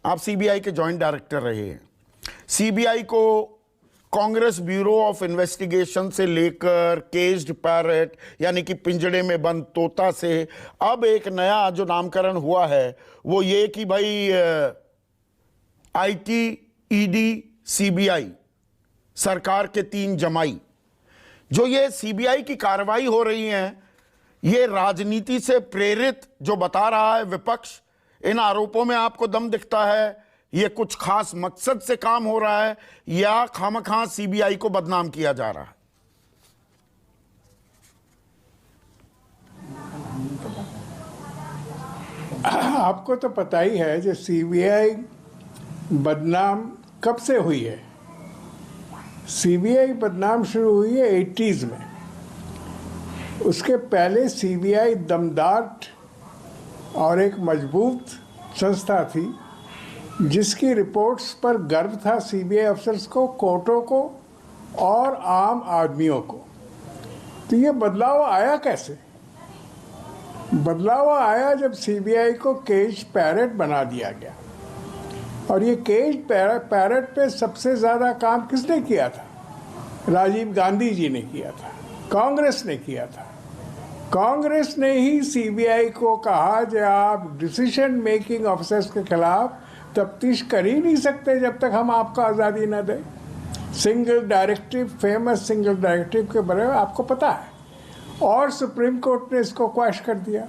आप सीबीआई के joint director रहे हैं। सीबीआई को कांग्रेस ब्यूरो ऑफ इन्वेस्टिगेशन से लेकर केज्ड पैरट यानी कि पिंजड़े में बंद तोता से अब एक नया जो नामकरण हुआ है वो ये कि भाई आईटी, ईडी, सीबीआई, सरकार के 3 जमाई। जो ये सीबीआई की कार्रवाई हो रही है ये राजनीति से प्रेरित जो बता रहा है विपक्ष, इन आरोपों में आपको दम दिखता है? ये कुछ खास मकसद से काम हो रहा है या खामखा सीबीआई को बदनाम किया जा रहा है? आपको तो पता ही है जो सीबीआई बदनाम कब से हुई है। सीबीआई बदनाम शुरू हुई है 80s में। उसके पहले सीबीआई दमदार और एक मजबूत संस्था थी जिसकी रिपोर्ट्स पर गर्व था सीबीआई अफसर्स को, कोर्टों को और आम आदमियों को। तो ये बदलाव आया कैसे? बदलाव आया जब सीबीआई को केज पैरट बना दिया गया। और ये केज पैरट पे सबसे ज़्यादा काम किसने किया था? राजीव गांधी जी ने किया था, कांग्रेस ने किया था। कांग्रेस ने ही सीबीआई को कहा कि आप डिसीजन मेकिंग ऑफिसर्स के खिलाफ तफ्तीश कर ही नहीं सकते जब तक हम आपको आज़ादी न दें। Single directive, famous single directive के बारे में आपको पता है। और सुप्रीम कोर्ट ने इसको क्वैश कर दिया।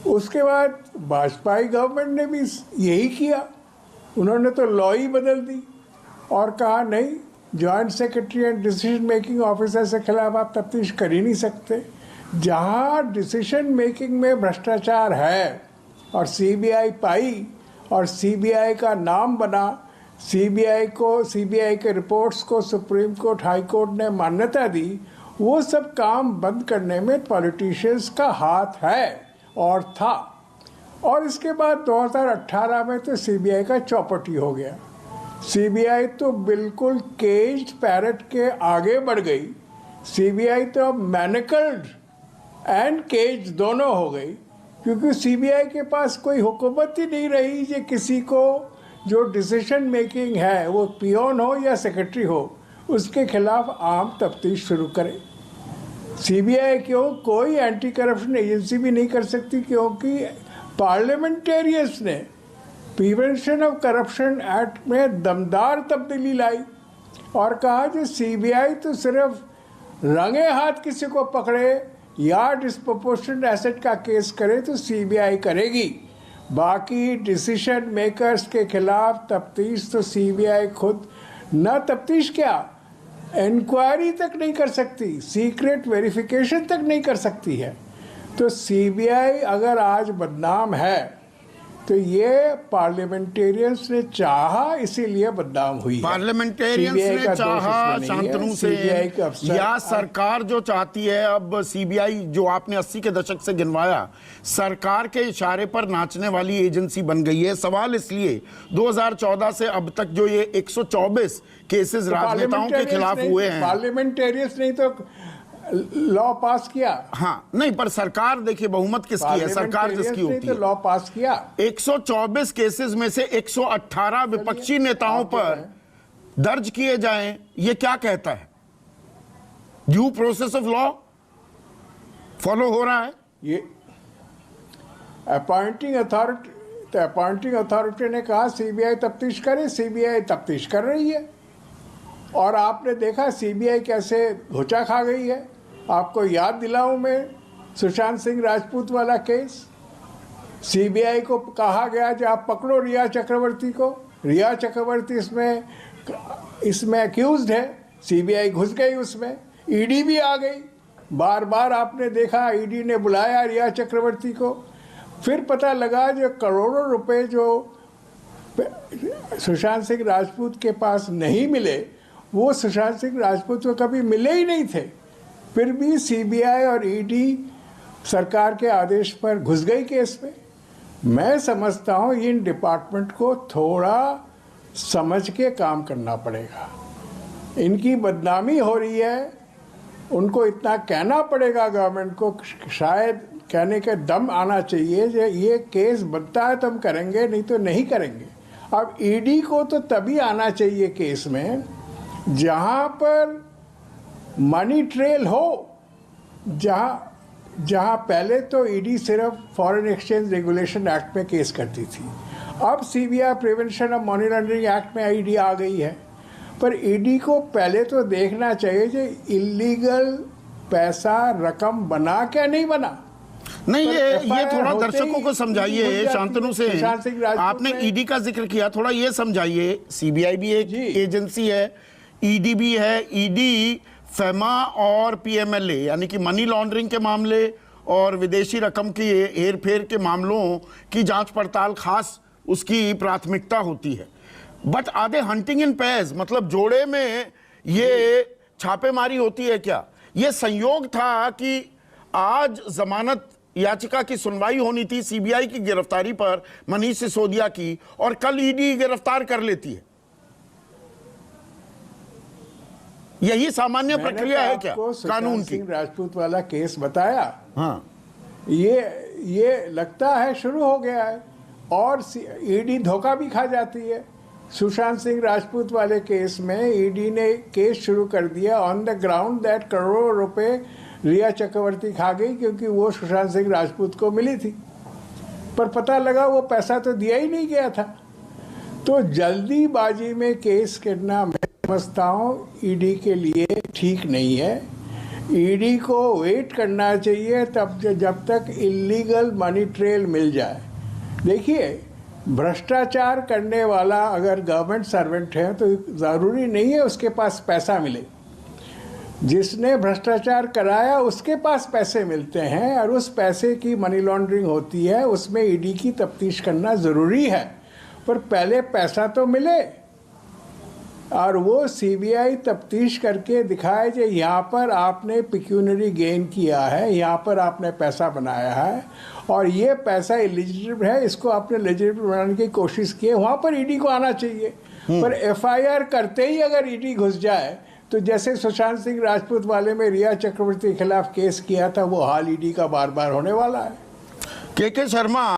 उसके बाद वाजपेयी गवर्नमेंट ने भी यही किया। उन्होंने तो लॉ ही बदल दी और कहा नहीं, joint secretary and decision making officer के खिलाफ आप तफ्तीश कर ही नहीं सकते। जहाँ डिसीजन मेकिंग में भ्रष्टाचार है और सीबीआई पाई और सीबीआई का नाम बना, सीबीआई के रिपोर्ट्स को सुप्रीम कोर्ट, हाई कोर्ट ने मान्यता दी, वो सब काम बंद करने में पॉलिटिशियंस का हाथ है और था। और इसके बाद 2018 में तो सीबीआई का चौपटी हो गया। सीबीआई तो बिल्कुल केज्ड पैरट के आगे बढ़ गई। सीबीआई तो मैनिकल्ड एंड केज दोनों हो गई, क्योंकि सीबीआई के पास कोई हुकूमत ही नहीं रही जो किसी को जो डिसीजन मेकिंग है वो पियोन हो या सेक्रेटरी हो उसके खिलाफ आम तफ्तीश शुरू करे। सीबीआई क्यों कोई एंटी करप्शन एजेंसी भी नहीं कर सकती, क्योंकि पार्लियामेंटेरियंस ने प्रिवेंशन ऑफ करप्शन एक्ट में दमदार तब्दीली लाई और कहा कि सीबीआई तो सिर्फ रंगे हाथ किसी को पकड़े या डिस्प्रोपोर्शनेट एसेट का केस करे तो सीबीआई करेगी, बाकी डिसीजन मेकर्स के खिलाफ तफ्तीश तो सीबीआई खुद न तफ्तीश क्या, इंक्वायरी तक नहीं कर सकती, सीक्रेट वेरिफिकेशन तक नहीं कर सकती है। तो सीबीआई अगर आज बदनाम है तो ये पार्लियामेंटेरियंस ने चाहा, इसीलिए बदनाम हुई है। पार्लियामेंटेरियंस ने चाहा शांतनु से या सरकार जो चाहती है? अब सीबीआई जो आपने 80 के दशक से गिनवाया, सरकार के इशारे पर नाचने वाली एजेंसी बन गई है। सवाल इसलिए 2014 से अब तक जो ये 124 केसेस राजनेताओं के खिलाफ हुए हैं, पार्लियामेंटेरियंस नहीं तो लॉ पास किया। हाँ नहीं, पर सरकार देखिए बहुमत किसकी है, सरकार जिसकी होती है। तो लॉ पास किया। 124 केसेस में से 118 विपक्षी नेताओं पर दर्ज किए जाएं, ये क्या कहता है? Due process of law follow हो रहा है। ये अपॉइंटिंग अथॉरिटी ने कहा सीबीआई तफ्तीश करे, सीबीआई तफ्तीश कर रही है। और आपने देखा सीबीआई कैसे घुचा खा गई है। आपको याद दिलाऊं मैं, सुशांत सिंह राजपूत वाला केस, सीबीआई को कहा गया कि आप पकड़ो रिया चक्रवर्ती को। रिया चक्रवर्ती इसमें अक्यूज्ड है, सीबीआई घुस गई उसमें, ईडी भी आ गई। बार बार आपने देखा ईडी ने बुलाया रिया चक्रवर्ती को। फिर पता लगा जो करोड़ों रुपए जो सुशांत सिंह राजपूत के पास नहीं मिले, वो सुशांत सिंह राजपूत को कभी मिले ही नहीं थे। फिर भी सीबीआई और ईडी सरकार के आदेश पर घुस गई केस में। मैं समझता हूँ इन डिपार्टमेंट को थोड़ा समझ के काम करना पड़ेगा। इनकी बदनामी हो रही है, उनको इतना कहना पड़ेगा गवर्नमेंट को, शायद कहने का दम आना चाहिए कि ये केस बनता है तो हम करेंगे, नहीं तो नहीं करेंगे। अब ईडी को तो तभी आना चाहिए केस में जहां पर मनी ट्रेल हो, जहां पहले तो ईडी सिर्फ फॉरेन एक्सचेंज रेगुलेशन एक्ट में केस करती थी, अब CBI prevention of money laundering act में ईडी आ गई है। पर ईडी को पहले तो देखना चाहिए कि इलीगल पैसा रकम बना क्या नहीं बना। नहीं, ये FIR थोड़ा होते दर्शकों ही को समझाइए। ईडी हो शांतनु से सुशांत सिंह राजपूत आपने में- ईडी का जिक्र किया, थोड़ा ये समझाइए। सीबीआई भी एक जी। एजेंसी है, ईडी भी है। ईडी फेमा और पीएमएलए यानी कि मनी लॉन्ड्रिंग के मामले और विदेशी रकम की हेर फेर के मामलों की जांच पड़ताल खास उसकी प्राथमिकता होती है। बट आधे हंटिंग इन पैज, मतलब जोड़े में ये छापेमारी होती है क्या? ये संयोग था कि आज जमानत याचिका की सुनवाई होनी थी सीबीआई की गिरफ्तारी पर मनीष सिसोदिया की, और कल ईडी गिरफ्तार कर लेती है। यही सामान्य प्रक्रिया है क्या कानून की? सिंह राजपूत वाला केस बताया, हाँ, ये लगता है शुरू हो गया है और ईडी धोखा भी खा जाती है। सुशांत सिंह राजपूत वाले केस में ईडी ने केस शुरू कर दिया ऑन द ग्राउंड दैट करोड़ों रुपए रिया चक्रवर्ती खा गई क्योंकि वो सुशांत सिंह राजपूत को मिली थी, पर पता लगा वो पैसा तो दिया ही नहीं गया था। तो जल्दीबाजी में केस करना मैं समझता हूँ ईडी के लिए ठीक नहीं है। ईडी को वेट करना चाहिए जब तक इलीगल मनी ट्रेल मिल जाए। देखिए, भ्रष्टाचार करने वाला अगर गवर्नमेंट सर्वेंट है तो ज़रूरी नहीं है उसके पास पैसा मिले। जिसने भ्रष्टाचार कराया उसके पास पैसे मिलते हैं और उस पैसे की मनी लॉन्ड्रिंग होती है, उसमें ईडी की तफ्तीश करना ज़रूरी है। पर पहले पैसा तो मिले और वो सीबीआई तफ्तीश करके दिखाए कि यहाँ पर आपने पिक्यूनरी गेन किया है, यहाँ पर आपने पैसा बनाया है और ये पैसा इलिजिबल है, इसको आपने लेजिटिमेट बनाने की कोशिश की है, वहाँ पर ईडी को आना चाहिए। पर एफआईआर करते ही अगर ईडी घुस जाए तो जैसे सुशांत सिंह राजपूत वाले में रिया चक्रवर्ती के खिलाफ केस किया था, वो हाल ईडी का बार बार होने वाला है। के शर्मा